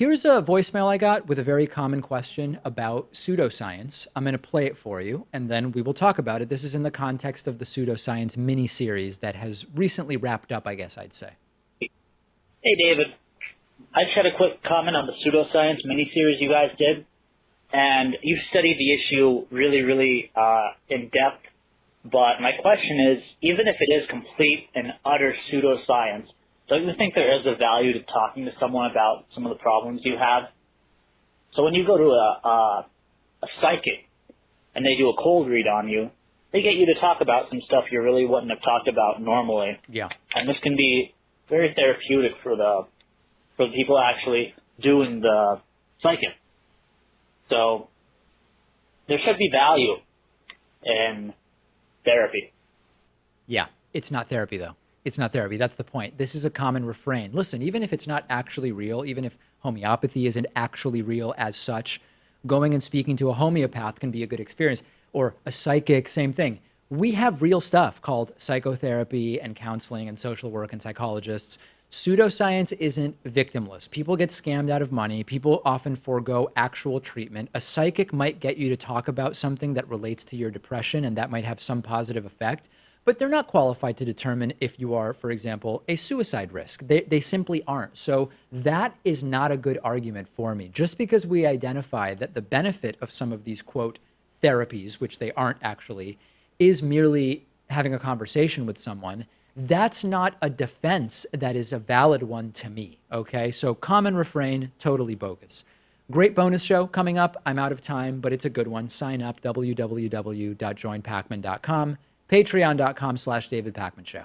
Here's a voicemail I got with a very common question about pseudoscience. I'm going to play it for you, and then we will talk about it. This is in the context of the pseudoscience mini-series that has recently wrapped up, I guess I'd say. Hey, David. I just had a quick comment on the pseudoscience miniseries you guys did, and you've studied the issue really in depth. But my question is, even if it is complete and utter pseudoscience, don't you think there is a value to talking to someone about some of the problems you have? So when you go to a psychic and they do a cold read on you, they get you to talk about some stuff you really wouldn't have talked about normally. Yeah. And this can be very therapeutic for the people actually doing the psychic. So there should be value in therapy. Yeah, it's not therapy, though. It's not therapy. That's the point. This is a common refrain. Listen, even if it's not actually real, even if homeopathy isn't actually real as such, going and speaking to a homeopath can be a good experience. Or a psychic, same thing. We have real stuff called psychotherapy and counseling and social work and psychologists. Pseudoscience isn't victimless. People get scammed out of money. People often forego actual treatment. A psychic might get you to talk about something that relates to your depression, and that might have some positive effect, but they're not qualified to determine if you are, for example, a suicide risk. They simply aren't. So that is not a good argument for me. Just because we identify that the benefit of some of these, quote, therapies, which they aren't actually, is merely having a conversation with someone, that's not a defense that is a valid one to me, okay? So common refrain, totally bogus. Great bonus show coming up. I'm out of time, but it's a good one. Sign up, www.joinpakman.com, patreon.com/David Pakman Show.